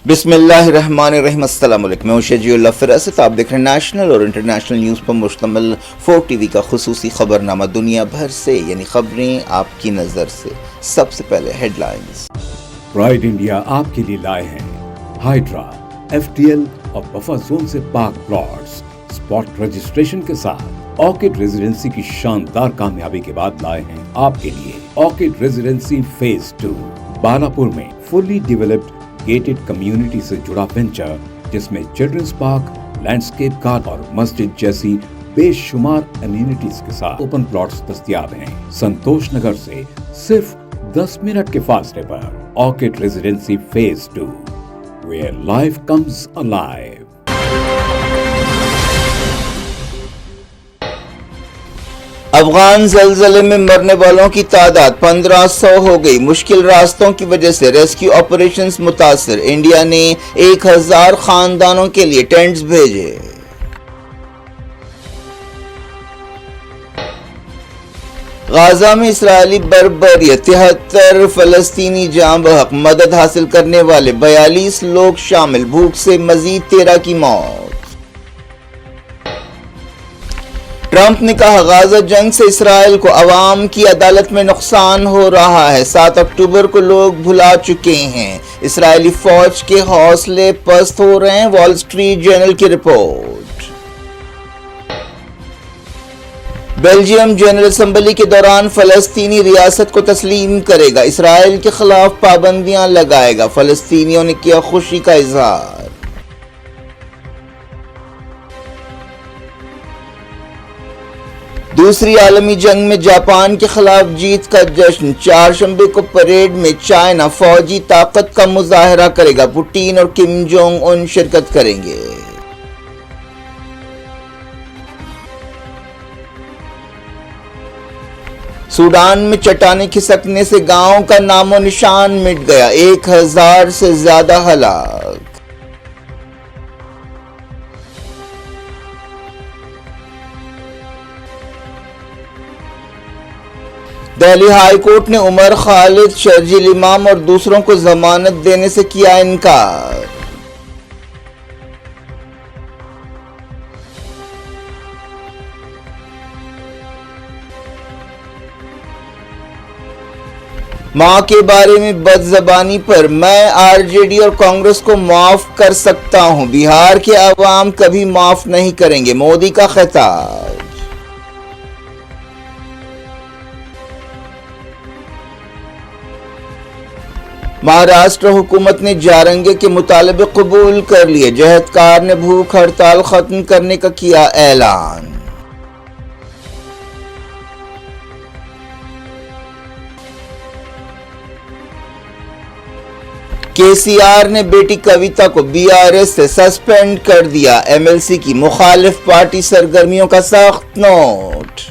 बिस्मिल्लाहिर्रहमानिर्रहीम। अस्सलाम वालेकुम। मैं शजी उल्लाह फिरासत। आप देख रहे हैं नेशनल और इंटरनेशनल न्यूज़ पर मुश्तमिल 4 TV का खुसूसी खबरनामा दुनिया भर से, यानी खबरें आपकी नज़र से। सबसे पहले हेडलाइंस। प्राइड इंडिया आपके लिए लाए हैं हाइड्रा, FTL और बफर जोन से पाक प्लॉट्स स्पॉट रजिस्ट्रेशन के साथ। ऑर्किड रेजिडेंसी की शानदार कामयाबी के बाद लाए हैं आपके लिए ऑर्किड रेजिडेंसी फेज 2 बालापुर में फुल्ली डेवलप्ड गेटेड कम्युनिटी से जुड़ा वेंचर, जिसमें चिल्ड्रंस पार्क, लैंडस्केप गार्डन और मस्जिद जैसी बेशुमार एमिनिटीज के साथ ओपन प्लॉट्स दस्तयाब हैं। संतोष नगर से सिर्फ 10 मिनट के फासले पर orchid residency phase 2, where life comes alive. Afghan ज़लज़ले में मरने वालों की तादाद 1500 हो गई। मुश्किल रास्तों की वजह से रेस्क्यू ऑपरेशंस मुतासर। इंडिया ने 1000 खानदानों के लिए टेंट्स भेजे। गाजा में इस्राएली बर्बरियत, 73 फलस्तीनी जाँ बहक। मदद हासिल करने वाले 42 लोग शामिल। भूख से मजीद 13 की मौत। ट्रंप ने कहा, गाजा जंग से इसराइल को अवाम की अदालत में नुकसान हो रहा है। 7 अक्टूबर को लोग भुला चुके हैं। इसराइली फौज के हौसले पस्त हो रहे हैं। वॉल स्ट्रीट जर्नल की रिपोर्ट। बेल्जियम जनरल असेंबली के दौरान फलस्तीनी रियासत को तस्लीम करेगा। इसराइल के खिलाफ पाबंदियां लगाएगा। फलस्तीनियों ने किया खुशी का इजहार। दूसरी आलमी जंग में जापान के खिलाफ जीत का जश्न। 4 शंबे को परेड में चाइना फौजी ताकत का मुजाहरा करेगा। पुतिन और किम जोंग उन शिरकत करेंगे। सूडान में चट्टानें खिसकने से गांव का नामो निशान मिट गया। 1000 से ज्यादा हलाक। दिल्ली हाई कोर्ट ने उमर खालिद, शर्जील इमाम और दूसरों को जमानत देने से किया इनकार। मां के बारे में बदजबानी पर मैं आरजेडी और कांग्रेस को माफ कर सकता हूं। बिहार के अवाम कभी माफ नहीं करेंगे। मोदी का खिताब। महाराष्ट्र हुकूमत ने जारंगे के मुतालबे कबूल कर लिए। जहदकार ने भूख हड़ताल खत्म करने का किया ऐलान। केसीआर ने बेटी कविता को बीआरएस से सस्पेंड कर दिया। एमएलसी की मुखालिफ पार्टी सरगर्मियों का सख्त नोट।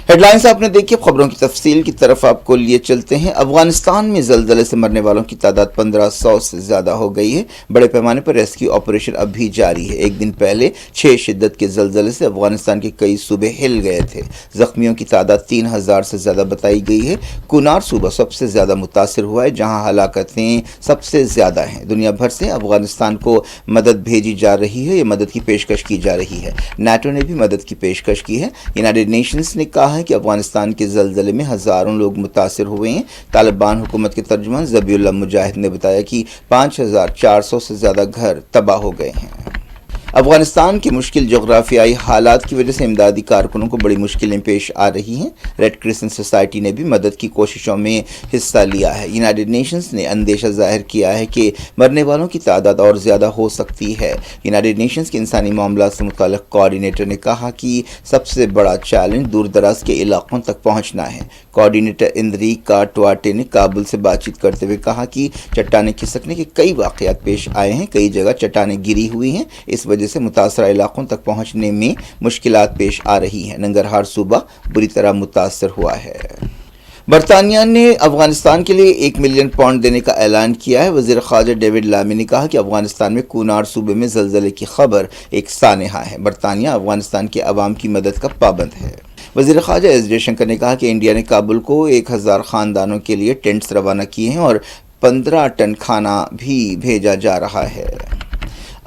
हेडलाइंस आपने देखी। खबरों की तफसील की तरफ आपको लिए चलते हैं। अफगानिस्तान में ज़लज़ले से मरने वालों की तादाद 1500 से ज़्यादा हो गई है। बड़े पैमाने पर रेस्क्यू ऑपरेशन अब भी जारी है। एक दिन पहले 6 शिद्दत के ज़लज़ले से अफगानिस्तान के कई सूबे हिल गए थे। ज़ख्मियों की तादाद 3000 से ज़्यादा बताई गई है। कुनार सूबा सबसे ज़्यादा मुतासर हुआ है, जहाँ हलाकतें सबसे ज़्यादा हैं। दुनिया भर से अफगानिस्तान को मदद भेजी जा रही है। ये मदद की पेशकश की जा रही है। नाटो ने भी मदद की पेशकश की है। यूनाइटेड नेशंस ने कहा है कि अफगानिस्तान के ज़लज़ले में हज़ारों लोग मुतासिर हुए हैं। तालिबान हुकूमत के तर्जुमान ज़बीउल्लाह मुजाहिद ने बताया कि 5400 से ज़्यादा घर तबाह हो गए हैं। अफगानिस्तान के मुश्किल जोग्राफियाई हालात की वजह से इमदादी कारकुनों को बड़ी मुश्किलें पेश आ रही हैं। रेड क्रिसेंट सोसाइटी ने भी मदद की कोशिशों में हिस्सा लिया है। यूनाइटेड नेशंस ने अंदेशा जाहिर किया है कि मरने वालों की तादाद और ज़्यादा हो सकती है। यूनाइटेड नेशंस के इंसानी मामला से मुताल्लिक़ कोऑर्डिनेटर ने कहा कि सबसे बड़ा चैलेंज दूर दराज के इलाकों तक पहुँचना है। कोऑर्डिनेटर इंद्रिका टुआटे ने काबुल से बातचीत करते हुए कहा कि चट्टानें खिसकने के कई वाक़यात पेश आए हैं। कई जगह चट्टानें गिरी हुई हैं। इस वजह से मुतासरा इलाकों तक पहुंचने में मुश्किलात पेश आ रही हैं। नंगरहार सूबा बुरी तरह मुतासर हुआ है। برطانیہ نے افغانستان کے لیے 1 ملین پاؤنڈ دینے کا اعلان کیا ہے۔ وزیر خارجہ ڈیوڈ لامی نے کہا کہ افغانستان میں کونار صوبے میں زلزلے کی خبر ایک سانحہ ہے۔ برطانیہ افغانستان کے عوام کی مدد کا پابند ہے۔ وزیر خارجہ ایس جے شنکر نے کہا کہ انڈیا نے کابل کو 1000 خاندانوں کے لیے ٹینٹس روانہ کیے ہیں اور 15 ٹن کھانا بھی بھیجا جا رہا ہے۔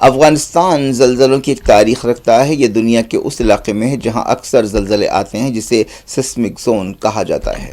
افغانستان زلزلوں کی ایک تاریخ رکھتا ہے۔ یہ دنیا کے اس علاقے میں ہے جہاں اکثر زلزلے آتے ہیں، جسے سسمک زون کہا جاتا ہے۔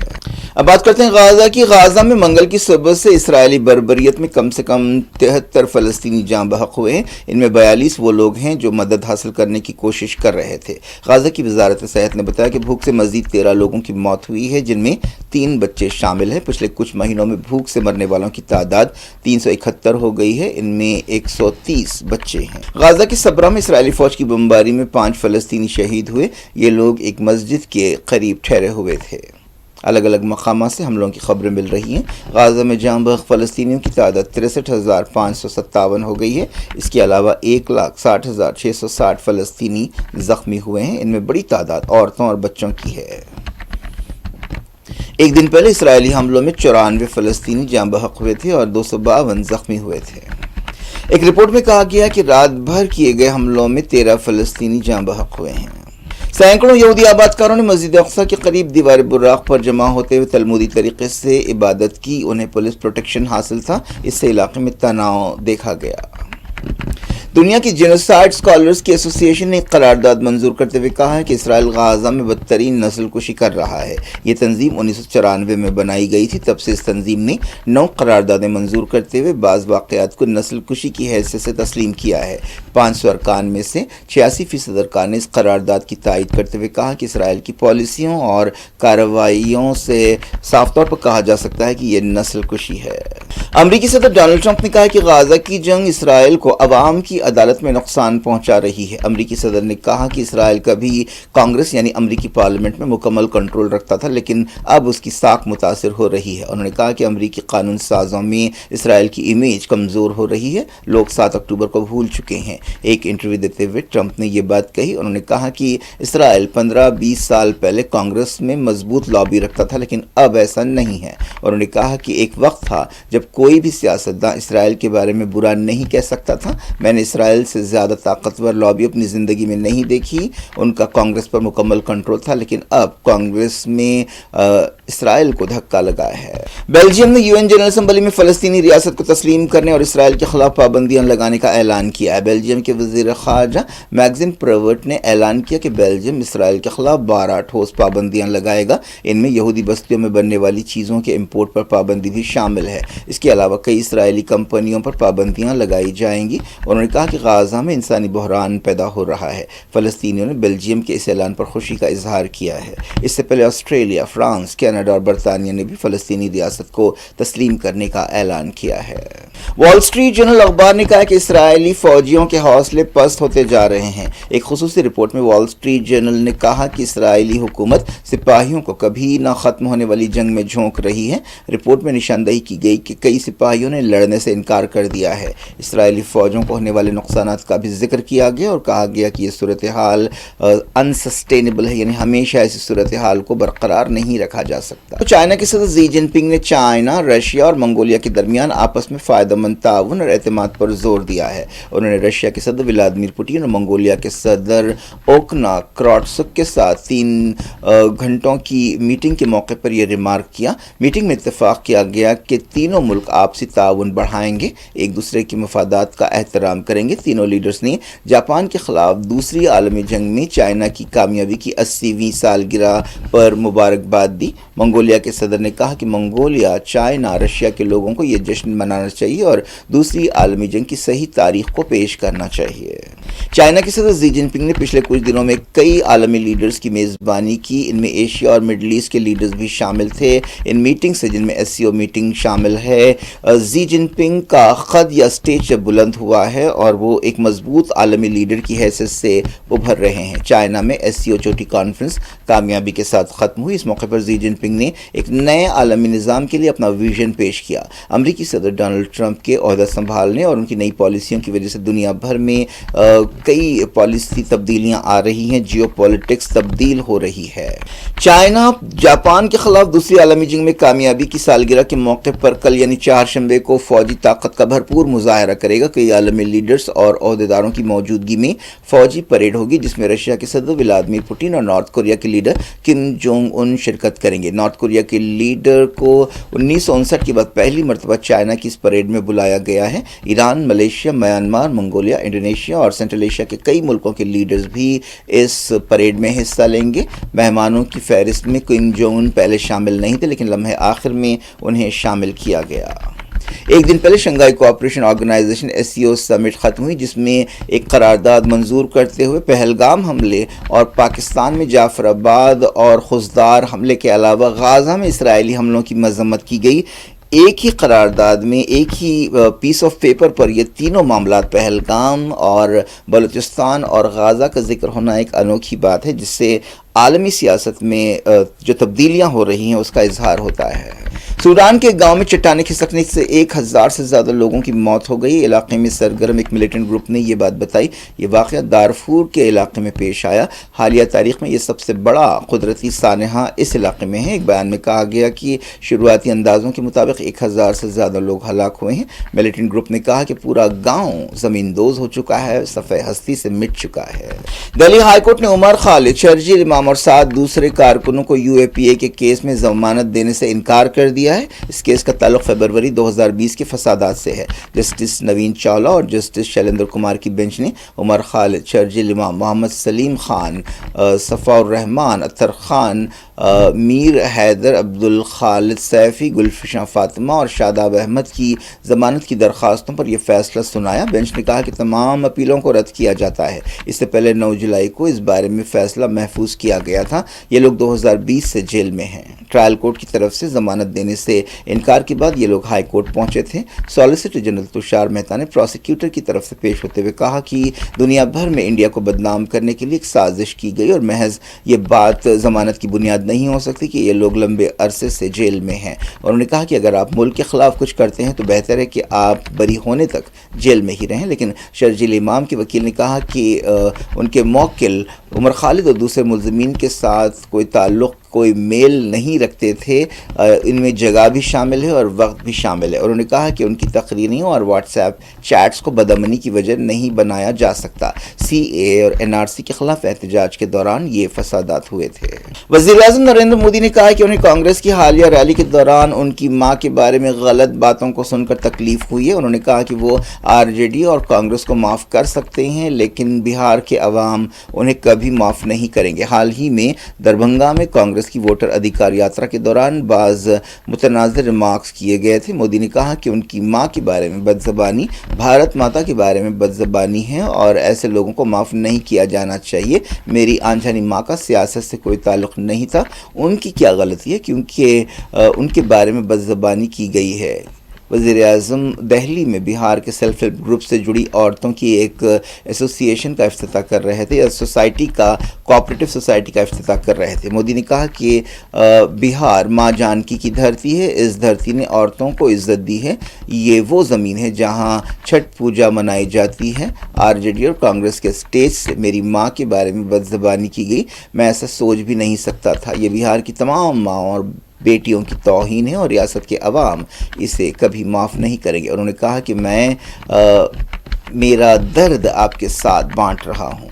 اب بات کرتے ہیں غازہ کی۔ غازہ میں منگل کی صبح سے اسرائیلی بربریت میں کم سے کم 73 فلسطینی جاں بحق ہوئے ہیں۔ ان میں 42 وہ لوگ ہیں جو مدد حاصل کرنے کی کوشش کر رہے تھے۔ غازہ کی وزارت صحت نے بتایا کہ بھوک سے مزید 13 لوگوں کی موت ہوئی ہے، جن میں 3 بچے شامل ہیں۔ پچھلے کچھ مہینوں میں بھوک سے مرنے والوں کی تعداد 371 ہو گئی ہے، ان میں 130 بچے ہیں۔ غازہ کے صبرا میں اسرائیلی فوج کی بمباری میں 5 فلسطینی شہید ہوئے۔ یہ لوگ ایک مسجد کے قریب ٹھہرے ہوئے تھے۔ الگ الگ مقامات سے حملوں کی خبریں مل رہی ہیں۔ غازہ میں جاں بحق فلسطینیوں کی تعداد 63,557 ہو گئی ہے۔ اس کے علاوہ 1,60,660 فلسطینی زخمی ہوئے ہیں۔ ان میں بڑی تعداد عورتوں اور بچوں کی ہے۔ ایک دن پہلے اسرائیلی حملوں میں 94 فلسطینی جاں بحق ہوئے تھے اور 252 زخمی ہوئے تھے۔ ایک رپورٹ میں کہا گیا کہ رات بھر کیے گئے حملوں میں 13 فلسطینی جاں بحق ہوئے ہیں۔ سینکڑوں یہودی آبادکاروں نے مسجد اقصی کے قریب دیوار براق پر جمع ہوتے ہوئے تلمودی طریقے سے عبادت کی۔ انہیں پولیس پروٹیکشن حاصل تھا، اس سے علاقے میں تناؤ دیکھا گیا۔ دنیا کی جینوسائیڈ اسکالرز کی ایسوسی ایشن نے ایک قرارداد منظور کرتے ہوئے کہا ہے کہ اسرائیل غازہ میں بدترین نسل کشی کر رہا ہے۔ یہ تنظیم 1994 میں بنائی گئی تھی۔ تب سے اس تنظیم نے 9 قراردادیں منظور کرتے ہوئے بعض واقعات کو نسل کشی کی حیثیت سے تسلیم کیا ہے۔ 500 ارکان میں سے 86% ارکان نے اس قرارداد کی تائید کرتے ہوئے کہا کہ اسرائیل کی پالیسیوں اور کارروائیوں سے صاف طور پر کہا جا سکتا ہے کہ یہ نسل کشی ہے۔ امریکی صدر ڈونلڈ ٹرمپ نے کہا کہ غازہ کی جنگ اسرائیل کو عوام کی عدالت میں نقصان پہنچا رہی ہے۔ امریکی صدر نے کہا کہ اسرائیل کبھی کانگریس یعنی امریکی پارلیمنٹ میں مکمل کنٹرول رکھتا تھا، لیکن اب اس کی ساکھ متاثر ہو رہی ہے۔ انہوں نے کہا کہ امریکی قانون سازوں میں اسرائیل کی امیج کمزور ہو رہی ہے۔ لوگ 7 اکتوبر کو بھول چکے ہیں۔ ایک انٹرویو دیتے ہوئے ٹرمپ نے یہ بات کہی۔ انہوں نے کہا کہ اسرائیل 15-20 سال پہلے کانگریس میں مضبوط لابی رکھتا تھا، لیکن اب ایسا نہیں ہے۔ انہوں نے کہا کہ ایک وقت تھا جب کوئی بھی سیاستداں اسرائیل کے بارے میں برا نہیں کہہ سکتا تھا۔ میں نے اسرائیل سے زیادہ طاقتور لابی اپنی زندگی میں نہیں دیکھی۔ ان کا کانگریس پر مکمل کنٹرول تھا، لیکن اب کانگریس میں اسرائیل کو دھکا لگا ہے۔ بیلجیم نے UN جنرل اسمبلی میں فلسطینی ریاست کو تسلیم کرنے اور اسرائیل کے خلاف پابندیاں لگانے کا اعلان کیا ہے۔ بیلجیم کے وزیر خارجہ میگزن پروورٹ نے اعلان کیا کہ بیلجیم اسرائیل کے خلاف 12 ٹھوس پابندیاں لگائے گا۔ ان میں یہودی بستیوں میں بننے والی چیزوں کے امپورٹ پر پابندی بھی شامل ہے۔ اس کے علاوہ کئی اسرائیلی کمپنیوں پر پابندیاں لگائی جائیں گی۔ انہوں نے کہا کہ غازہ میں انسانی بحران پیدا ہو رہا ہے۔ فلسطینیوں نے بیلجیم کے اس اعلان پر خوشی کا اظہار کیا ہے۔ اس سے پہلے آسٹریلیا، فرانس، کینیڈا اور برطانیہ نے بھی فلسطینی ریاست کو تسلیم کرنے کا اعلان کیا ہے۔ وال اسٹریٹ جرنل اخبار نے کہا کہ اسرائیلی فوجیوں کے حوصلے پست ہوتے جا رہے ہیں۔ ایک خصوصی رپورٹ میں وال اسٹریٹ جرنل نے کہا کہ اسرائیلی حکومت سپاہیوں کو کبھی نہ ختم ہونے والی جنگ میں جھونک رہی ہے۔ رپورٹ میں نشاندہی کی گئی کہ کئی سپاہیوں نے لڑنے سے انکار کر دیا ہے۔ اسرائیلی فوجوں کو ہونے والے نقصانات کا بھی ذکر کیا گیا اور کہا گیا کہ یہ صورتحال انسسٹینیبل ہے، یعنی ہمیشہ ایسی صورتحال کو برقرار نہیں رکھا جا سکتا۔ چائنا کے صدر زی جن پنگ نے چائنا، رشیا اور منگولیا کے درمیان آپس میں فائدہ مند تعاون اور اعتماد پر زور دیا ہے۔ انہوں نے رشیا کے صدر ولادیمیر پوٹین اور منگولیا کے صدر اوکنا کراٹسک کے ساتھ 3 گھنٹوں کی میٹنگ کے موقع پر یہ ریمارک کیا۔ میٹنگ میں اتفاق کیا گیا کہ تینوں ملک آپسی تعاون بڑھائیں گے، ایک دوسرے کے مفادات کا احترام کریں گے۔ تینوں لیڈرز نے جاپان کے خلاف دوسری عالمی جنگ میں چائنا کی کامیابی کی 80ویں سالگرہ پر مبارکباد دی۔ منگولیا کے صدر نے کہا کہ منگولیا، چائنا، رشیا کے لوگوں کو یہ جشن منانا چاہیے اور دوسری عالمی جنگ کی صحیح تاریخ کو پیش کرنا چاہیے۔ چائنا کے صدر زی جن پنگ نے پچھلے کچھ دنوں میں کئی عالمی لیڈرز کی میزبانی کی، ان میں ایشیا اور مڈل ایسٹ کے لیڈرز بھی شامل تھے۔ ان میٹنگ سے، جن میں SCO میٹنگ شامل ہے، زی جن پنگ کا قد یا اسٹیج بلند ہوا ہے اور وہ ایک مضبوط عالمی لیڈر کی حیثیت سے ابھر رہے ہیں۔ چائنا میں SCO چوٹی کانفرنس کامیابی کے ساتھ ختم ہوئی۔ اس موقع پر زی جن پنگ نے ایک نئے عالمی نظام کے لیے اپنا ویژن پیش کیا۔ امریکی صدر ڈونلڈ ٹرمپ کے عہدہ سنبھالنے اور ان کی نئی پالیسیوں کی وجہ سے دنیا بھر میں कई पॉलिसी तब्दीलियां आ रही हैं, जियो पॉलिटिक्स तब्दील हो रही है। चाइना जापान के खिलाफ दूसरी आलमी जंग में कामयाबी की सालगिरह के मौके पर कल यानी चारशंबे को फौजी ताकत का भरपूर मुजाहरा करेगा। कई आलमी लीडर्स और ओहदेदारों की मौजूदगी में फौजी परेड होगी, जिसमें रशिया के सदर व्लादिमीर पुतिन और नॉर्थ कोरिया के लीडर किम जोंग उन शिरकत करेंगे। नॉर्थ कोरिया के लीडर को 1959 के बाद पहली मरतबा चाइना की इस परेड में बुलाया गया है। Iran, Malaysia, Myanmar, Mongolia, Indonesia और सेंट्रल एशिया के कई मुल्कों के लीडर्स भी इस परेड में हिस्सा लेंगे। मेहमानों की फहरिस्त में किम जोंग उन पहले शामिल नहीं थे, लेकिन लम्हे आखिर में उन्हें शामिल किया गया। एक दिन पहले Shanghai cooperation organisation SCO summit खत्म हुई, जिसमें एक करारदाद मंजूर करते हुए पहलगाम हमले और पाकिस्तान में जाफराबाद और खुजदार हमले के अलावा गाजा में इसराइली हमलों की मजम्मत की गई। एक ही करारदाद में, एक ही पीस ऑफ पेपर पर ये तीनों मामलात पहलगाम और बलूचिस्तान और गाजा का जिक्र होना एक अनोखी बात है, जिससे आलमी सियासत में जो तब्दीलियां हो रही हैं उसका इजहार होता है। सूडान के गांव में चट्टानें खिसकने से 1000 से ज़्यादा लोगों की मौत हो गई। इलाके में सरगर्म एक मिलिटेंट ग्रुप ने ये बात बताई। ये वाक़या दारफूर के इलाके में पेश आया। हालिया तारीख में ये सबसे बड़ा कुदरती सानहा इस इलाके में है। एक बयान में कहा गया कि शुरुआती अंदाज़ों के मुताबिक 1000 से ज़्यादा लोग हलाक हुए हैं। मिलिटेंट ग्रुप ने कहा कि पूरा गाँव ज़मींदोज़ हो चुका है, सफ़े हस्ती से मिट चुका है। दिल्ली हाईकोर्ट ने उमर खालिद, शर्जील इमाम और 7 दूसरे कारकुनों को UAPA के केस में जमानत देने से इनकार कर दिया है। इस केस का ताल्लुक फरवरी 2020 के फसादात से है। जस्टिस नवीन चावला और जस्टिस शैलेंद्र कुमार की बेंच ने उमर खालिद, शर्जील इमाम, मोहम्मद सलीम खान, सफ़ाउर रहमान, अतर खान, मीर हैदर, अब्दुल खालिद सैफ़ी, गुलफिशा फातिमा और शादाब अहमद की ज़मानत की दरख्वास्तों पर यह फ़ैसला सुनाया। बेंच ने कहा कि तमाम अपीलों को रद्द किया जाता है। इससे पहले 9 जुलाई को इस बारे में फ़ैसला महफूज किया गया था। ये लोग 2020 से जेल में हैं। ट्रायल कोर्ट की तरफ से ज़मानत देने से इनकार के बाद ये लोग हाई कोर्ट पहुंचे थे। सॉलिसिटर जनरल तुषार मेहता ने प्रोसिक्यूटर की तरफ से पेश होते हुए कहा कि दुनिया भर में इंडिया को बदनाम करने के लिए एक साजिश की गई और महज ये बात ज़मानत की बुनियाद नहीं हो सकती कि ये लोग लंबे अरसे से जेल में हैं। और उन्होंने कहा कि अगर आप मुल्क के ख़िलाफ़ कुछ करते हैं तो बेहतर है कि आप बरी होने तक जेल में ही रहें। लेकिन शर्जील इमाम के वकील ने कहा कि उनके मौकिल उमर खालिद और दूसरे मुल्ज़मीन के साथ कोई ताल्लुक़, कोई मेल नहीं रखते थे। इनमें जगह भी शामिल है और वक्त भी शामिल है। और उन्होंने कहा कि उनकी तकरीरें और व्हाट्सएप चैट्स को बदअमनी की वजह नहीं बनाया जा सकता। CAA और NRC के खिलाफ एहतजाज के दौरान ये फसादात हुए थे। वज़ीर-ए-आज़म नरेंद्र मोदी ने कहा कि उन्हें कांग्रेस की हालिया रैली के दौरान उनकी मां के बारे में गलत बातों को सुनकर तकलीफ हुई है। उन्होंने कहा कि वो RJD और कांग्रेस को माफ़ कर सकते हैं, लेकिन बिहार के अवाम उन्हें कभी माफ़ नहीं करेंगे। हाल ही में दरभंगा में कांग्रेस की वोटर अधिकार यात्रा के दौरान बाज़ मुतनाज़िर रिमार्क्स किए गए थे। मोदी ने कहा कि उनकी मां के बारे में बदज़बानी भारत माता के बारे में बदज़बानी है और ऐसे लोगों को माफ़ नहीं किया जाना चाहिए। मेरी आंजानी मां का सियासत से कोई ताल्लुक़ नहीं था। उनकी क्या गलती है क्योंकि उनके बारे में बदज़बानी की गई है। वज़ीर-ए-आज़म दिल्ली में बिहार के सेल्फ हेल्प ग्रुप से जुड़ी औरतों की एक एसोसिएशन का इफ्तिताह कर रहे थे, या सोसाइटी का, कोऑपरेटिव सोसाइटी का इफ्तिताह कर रहे थे। मोदी ने कहा कि बिहार माँ जानकी की धरती है। इस धरती ने औरतों को इज़्ज़त दी है। ये वो ज़मीन है जहाँ छठ पूजा मनाई जाती है। RJD और कांग्रेस के स्टेज से मेरी माँ के बारे में बदज़बानी की गई। मैं ऐसा सोच भी नहीं सकता था। ये बिहार की तमाम माँ और बेटियों की तौहीन है और रियासत के अवाम इसे कभी माफ़ नहीं करेंगे। उन्होंने कहा कि मैं मेरा दर्द आपके साथ बांट रहा हूँ।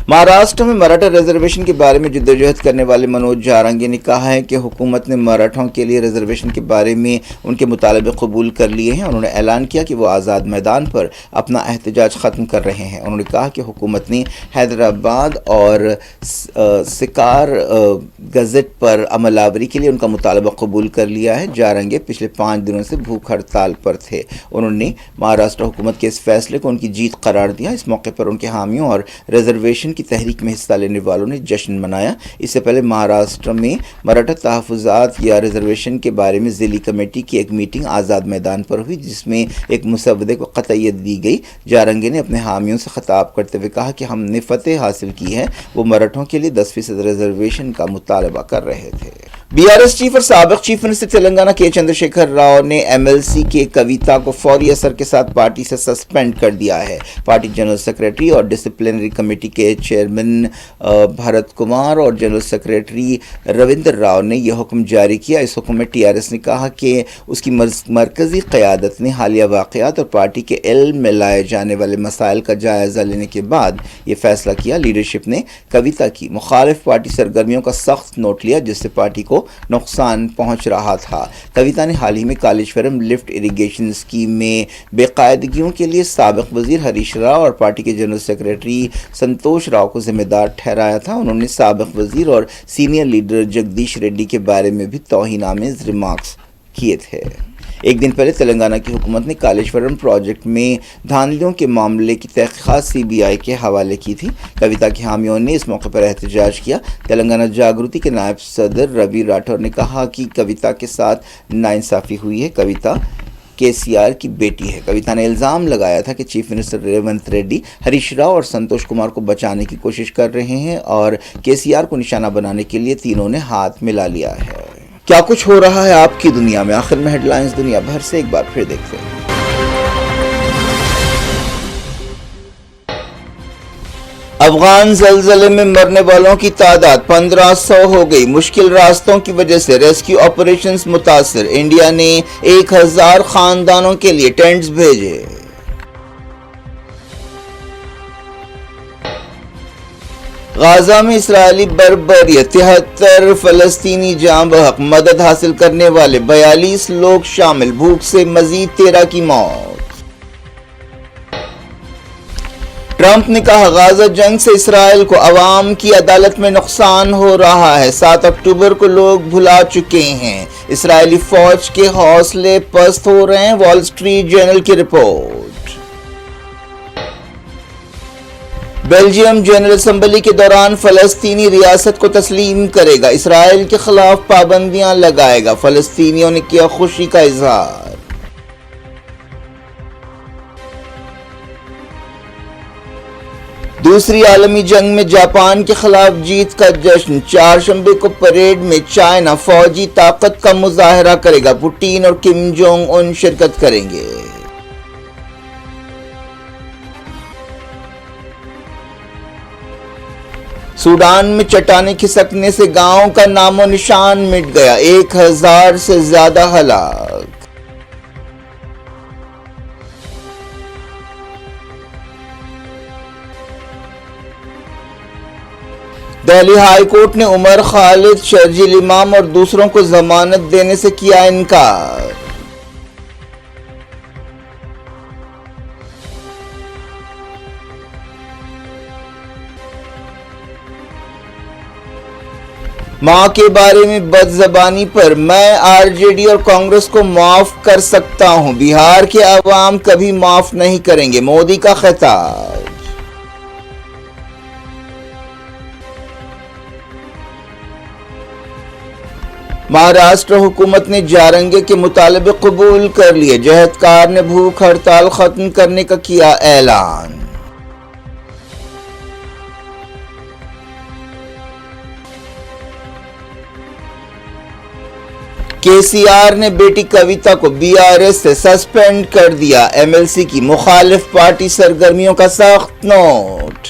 महाराष्ट्र में मराठा रिजर्वेशन के बारे में जद्दोजहद करने वाले मनोज जारंगी ने कहा है कि हुकूमत ने मराठों के लिए रिजर्वेशन के बारे में उनके मुतालबे कबूल कर लिए हैं। उन्होंने ऐलान किया कि वो आज़ाद मैदान पर अपना एहतजाज ख़त्म कर रहे हैं। उन्होंने कहा कि हुकूमत ने हैदराबाद और सिकार गज़ट पर अमलावरी के लिए उनका मुतालबा कबूल कर लिया है। जारंगी पिछले 5 दिनों से भूख हड़ताल पर थे। उन्होंने महाराष्ट्र हुकूमत के इस फैसले को उनकी जीत करार दिया। इस मौके पर उनके हामियों और रिजर्वेशन की तहरीक में हिस्सा लेने वालों ने जश्न मनाया। इससे पहले महाराष्ट्र में मराठा तहफ़्फ़ुज़ात या रिजर्वेशन के बारे में ज़िली कमेटी की एक मीटिंग आज़ाद मैदान पर हुई, जिसमें एक मुसवदे को क़तईयत दी गई। जारंगी ने अपने हामियों से ख़िताब करते हुए कहा कि हमने फ़तेह हासिल की है। वो मराठों के लिए 10% रिजर्वेशन का मुतालबा कर रहे थे। बीआरएस चीफ और साबिक चीफ मिनिस्टर तेलंगाना के चंद्रशेखर राव ने एमएलसी के कविता को फौरी असर के साथ पार्टी से सस्पेंड कर दिया है। पार्टी जनरल सेक्रेटरी और डिसिप्लिनरी कमेटी के चेयरमैन भरत कुमार और जनरल सेक्रेटरी रविंद्र राव ने यह हुक्म जारी किया। इस हुक्म में टीआरएस ने कहा कि उसकी मरकजी क़यादत ने हालिया वाक़यात और पार्टी के इल्म में लाए जाने वाले मसाइल का जायज़ा लेने के बाद ये फैसला किया। लीडरशिप ने कविता की मुखालिफ पार्टी सरगर्मियों का सख्त नोट लिया जिससे पार्टी को नुकसान पहुंच रहा था। कविता ने हाल ही में कालेश्वरम लिफ्ट इरिगेशन स्कीम में बेकायदगियों के लिए साबिक वजीर हरीश राव और पार्टी के जनरल सेक्रेटरी संतोष राव को जिम्मेदार ठहराया था। उन्होंने साबिक वजीर और सीनियर लीडर जगदीश रेड्डी के बारे में भी तौहीनामेज़ रिमार्क्स किए थे। एक दिन पहले तेलंगाना की हुकूमत ने कालेश्वरम प्रोजेक्ट में धांधलियों के मामले की तहकीकात सीबीआई के हवाले की थी। कविता के हामियों ने इस मौके पर एहतजाज किया। तेलंगाना जागृति के नायब सदर रवि राठौर ने कहा कि कविता के साथ नाइंसाफ़ी हुई है। कविता केसीआर की बेटी है। कविता ने इल्ज़ाम लगाया था कि चीफ मिनिस्टर रेवंत रेड्डी, हरीश राव और संतोष कुमार को बचाने की कोशिश कर रहे हैं और केसीआर को निशाना बनाने के लिए तीनों ने हाथ मिला लिया है। क्या कुछ हो रहा है आपकी दुनिया में, आखिर में हेडलाइंस दुनिया भर से एक बार फिर देखते हैं। अफगान ज़लज़ले में मरने वालों की तादाद 1500 हो गई। मुश्किल रास्तों की वजह से रेस्क्यू ऑपरेशंस मुतासर। इंडिया ने 1000 खानदानों के लिए टेंट्स भेजे। गाजा में इसराइली बर्बरियत, 73 फलस्तीनी जाँ बहक, मदद हासिल करने वाले 42 लोग शामिल, भूख से मजीद 13 की मौत। ट्रंप ने कहा गाजा जंग से इसराइल को अवाम की अदालत में नुकसान हो रहा है। 7 अक्टूबर को लोग भुला चुके हैं। इसराइली फौज के हौसले पस्त हो रहे हैं, वॉल स्ट्रीट जर्नल की रिपोर्ट। बेल्जियम जनरल असेंबली के दौरान फलस्तीनी रियासत को तस्लीम करेगा, इसराइल के खिलाफ पाबंदियां लगाएगा। फलस्तीनियों ने किया खुशी का इजहार। दूसरी आलमी जंग में जापान के खिलाफ जीत का जश्न। 4 शंबे को परेड में चाइना फौजी ताकत का मुजाहरा करेगा। पुतिन और किम जोंग उन शिरकत करेंगे। सूडान में चट्टानें खिसकने से गांव का नामो निशान मिट गया। 1000 से ज्यादा हलाक। दिल्ली हाई कोर्ट ने उमर खालिद, शर्जील इमाम और दूसरों को जमानत देने से किया इनकार। मां के बारे में बदजबानी पर मैं आरजेडी और कांग्रेस को माफ कर सकता हूं, बिहार के अवाम कभी माफ नहीं करेंगे, मोदी का खिताब। महाराष्ट्र हुकूमत ने जारंगे के मुतालबे कबूल कर लिए। जहदकार ने भूख हड़ताल खत्म करने का किया ऐलान। केसीआर ने बेटी कविता को बीआरएस से सस्पेंड कर दिया। एमएलसी की मुखालिफ पार्टी सरगर्मियों का सख्त नोट।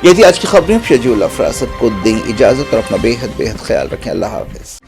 ये थी आज की खबरें। शेड्यूल अफरासत को दें इजाजत और अपना बेहद ख्याल रखें। अल्लाह हाफिज।